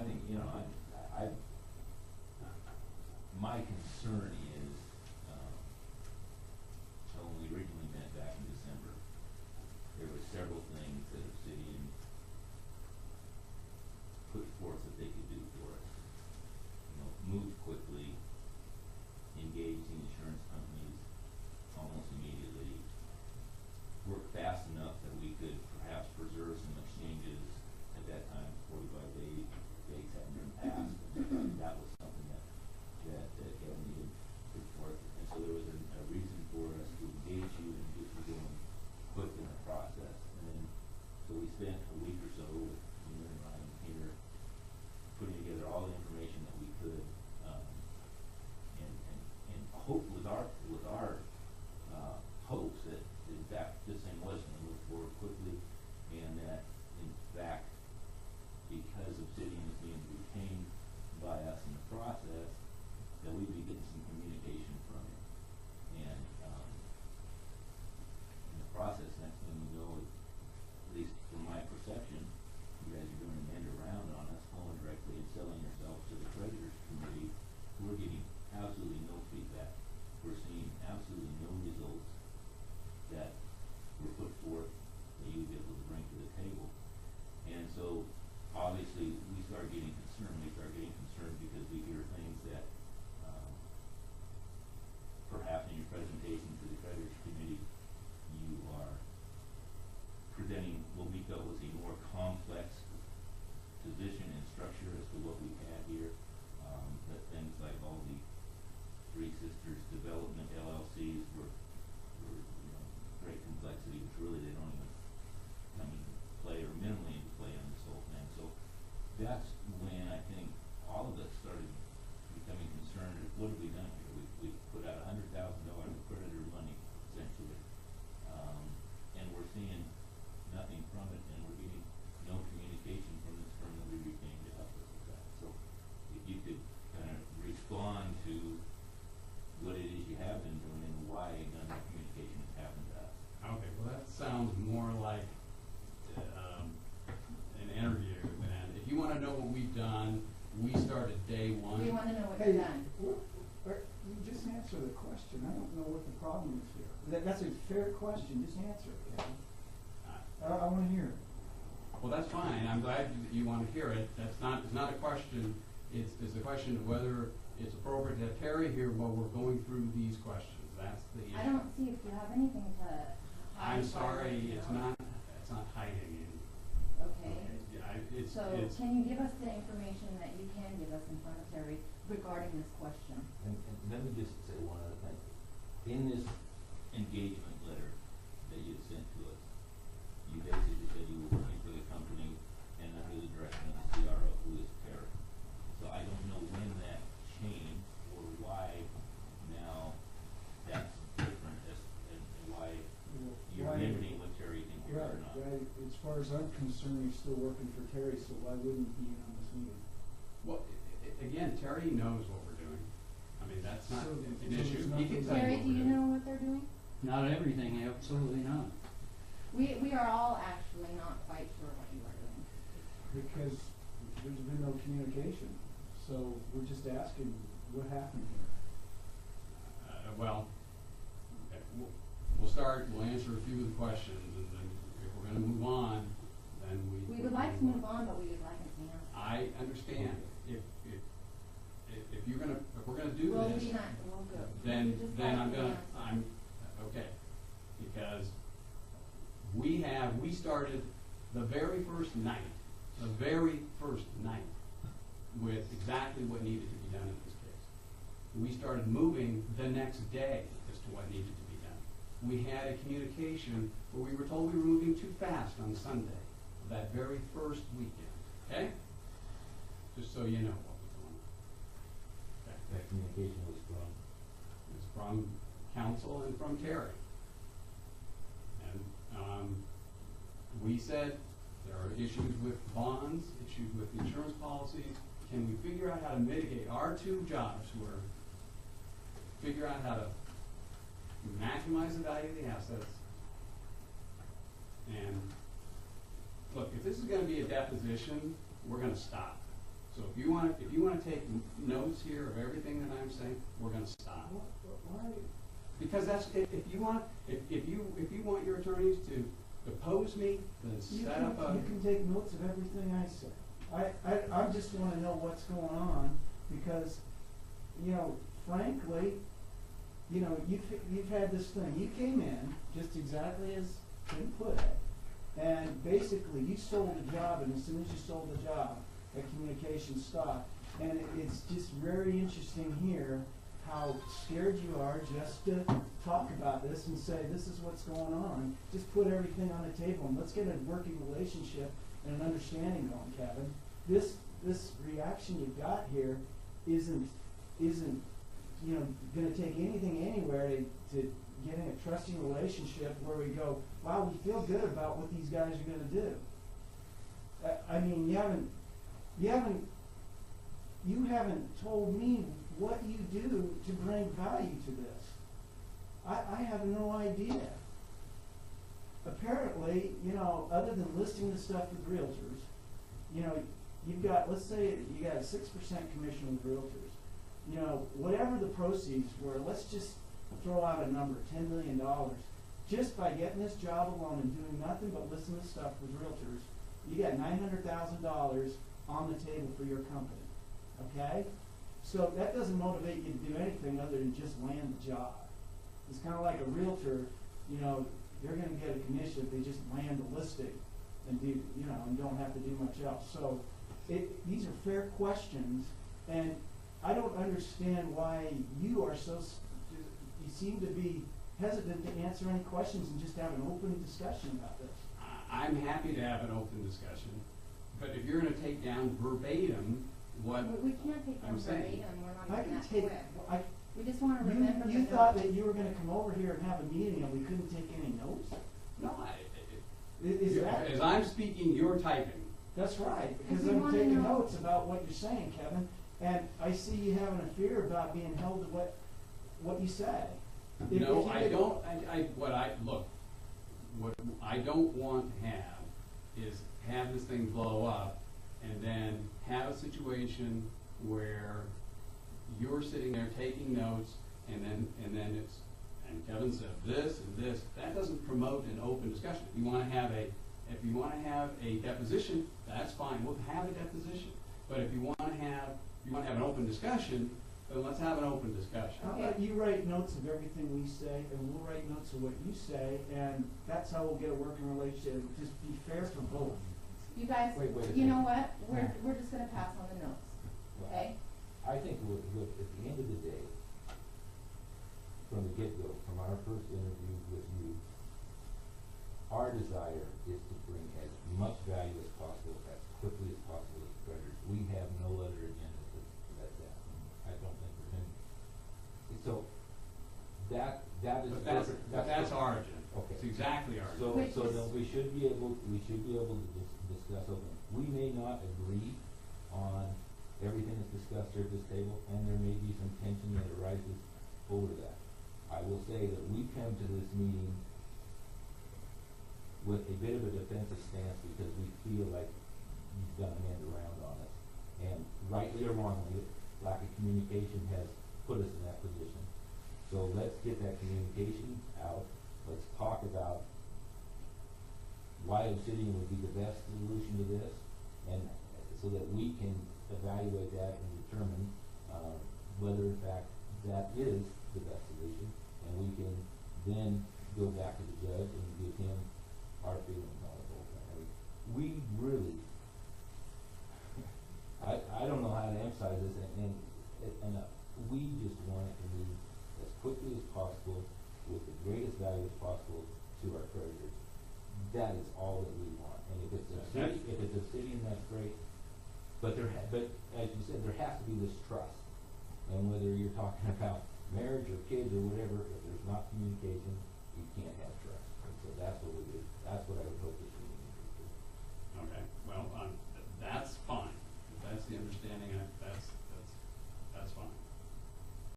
I think, you know, my concern is, so when we originally met back in December, there were several things that Obsidian put forth that they could do for us. You know, move quickly, engage the insurance companies almost immediately, work fast enough that we could perhaps preserve some exchanges. At that time, 45 days hadn't been passed, and that was something that Kevin needed to work. And so there was a reason for us to engage you and get you going quick in the process. And then, so we spent a week or so with you and Ryan here putting together all the information that we could, and hope with our hopes that in fact this thing was going to move forward quickly, and that in fact, because Obsidian is being retained by us in the process, that we'd be getting some communication from it. And in the process, next thing you know, at least from my perception, you guys are doing an end around on us, calling directly and selling yourselves to the creditors committee. We're getting absolutely no feedback. We're seeing absolutely no results that were put forth that you'd be able to bring to the table. And so obviously we start getting concerned. We start getting concerned because we hear things that perhaps in your presentation to the creditors committee you are presenting what we felt was a more complex position and structure as to what we had here. That things like all the Three Sisters Development LLCs were you know, great complexity, which really they don't even come into play or minimally into play on this whole thing. So that's when I think all of us started becoming concerned. What have we done here? We put out $100,000 of creditor money, essentially, and we're seeing nothing from it, and we're getting no communication from this firm that we retained to help us with that. So if you could kind of respond to what it is you have been doing and why none of that communication has happened to us. Okay, well that sounds more like an interview. And if you want to know what we've done, we started day one. We want to know what you've done. You just answer the question. I don't know what the problem is here. That's a fair question. Just answer it, Kevin. I want to hear it. Well, that's fine. I'm glad that you want to hear it. It's not a question. It's a question of whether it's appropriate to have Terry here while we're going through these questions. That's the issue. I don't see if you have anything to hide. I'm sorry, it's not hiding any. Okay. Yeah, so can you give us the information that you can give us in front of Terry regarding this question? And let me just say one other thing. In this engagement letter that you sent to us, you basically said you were working for the company and under the direction of the CRO, who is Terry. So I don't know when that changed or why now that's different and why you're limiting what Terry can hear or not. Right. As far as I'm concerned, he's still working for Terry, so why wouldn't he be on this meeting? Well, again, Terry knows what we're doing. I mean, that's not an issue. He can tell Terry, what do you we're doing. know what they're doing? Not everything, absolutely not. We are all actually not quite sure what you are doing. Because there's been no communication. So we're just asking what happened here. Well, okay, we'll start. We'll answer a few of the questions, and then if we're going to move on, then We would like to move on, but we would like an answer. I understand. If you're gonna, if we're gonna do this, We'll go. then like I'm an gonna, answer. okay, because we started the very first night with exactly what needed to be done in this case. We started moving the next day as to what needed to be done. We had a communication where we were told we were moving too fast on Sunday, that very first weekend, okay? Just so you know what was going on. Okay. That communication was From council and from Terry. And we said there are issues with bonds, issues with insurance policies. Can we figure out how to mitigate? Our two jobs were figure out how to maximize the value of the assets. And look, if this is going to be a deposition, we're going to stop. So if you wanna take notes here of everything that I'm saying, we're gonna stop. Why? Because that's, if you want your attorneys to depose me, then set up a. You can take notes of everything I say. I just wanna know what's going on, because, you know, frankly, you know, you've had this thing, you came in just exactly as Tim put it, and basically you sold the job, and as soon as you sold the job, that communication stopped. And it's just very interesting here how scared you are just to talk about this and say, this is what's going on. Just put everything on the table and let's get a working relationship and an understanding going, Kevin. This reaction you've got here isn't you know, gonna take anything anywhere to getting a trusting relationship where we go, wow, we feel good about what these guys are gonna do. I mean, you haven't told me what you do to bring value to this. I have no idea. Apparently, you know, other than listing the stuff with realtors, you know, you've got, let's say you got a 6% commission with realtors. You know, whatever the proceeds were, let's just throw out a number, $10 million. Just by getting this job alone and doing nothing but listing the stuff with realtors, you got $900,000 on the table for your company, okay? So that doesn't motivate you to do anything other than just land the job. It's kind of like a realtor, you know, they're going to get a commission if they just land the listing and do, you know, and don't have to do much else. So these are fair questions, and I don't understand why you are so, you seem to be hesitant to answer any questions and just have an open discussion about this. I'm happy to have an open discussion, but if you're gonna take down verbatim what We can't take them I'm saying. verbatim, we're I not can even that take, quick. We just wanna remember the you thought notes. that you were gonna come over here and have a meeting and we couldn't take any notes? No, Is that? as I'm speaking, you're typing. That's right, If because you I'm wanna taking know- notes about what you're saying, Kevin, and I see you having a fear about being held to what you say. If No, you I did- don't, what I don't want to have is have this thing blow up and then have a situation where you're sitting there taking notes and then it's, and Kevin said this and this. That doesn't promote an open discussion. If you wanna have a deposition, that's fine, we'll have a deposition. But if you wanna have an open discussion, then let's have an open discussion. How about you write notes of everything we say, and we'll write notes of what you say, and that's how we'll get a working relationship. Just be fair for both. You guys, Wait a you know second. what, we're just gonna pass on the notes, okay? I think, look, at the end of the day, from the get-go, from our first interview with you, our desire is to bring as much value as possible, as quickly as possible to creditors. We have no other agenda to let that. I don't think there's any. So, that is. But that's our agenda. Okay. It's exactly our agenda. Which So is- then we should be able to discuss openly. We may not agree on everything that's discussed here at this table, and there may be some tension that arises over that. I will say that we come to this meeting with a bit of a defensive stance because we feel like you've done an end around on us. And rightly or wrongly, lack of communication has put us in that position. So let's get that communication out. Let's talk about why Obsidian would be the best solution to this, and so that we can evaluate that and determine whether in fact that is the best solution, and we can then go back to the judge and give him our feelings on the whole thing. I mean, we really, I don't know how to emphasize this, and we just want it to move as quickly as possible with the greatest value as possible to our creditors. That is all that we want. And if it's Obsidian, that's great. But as you said, there has to be this trust. And whether you're talking about marriage or kids or whatever, if there's not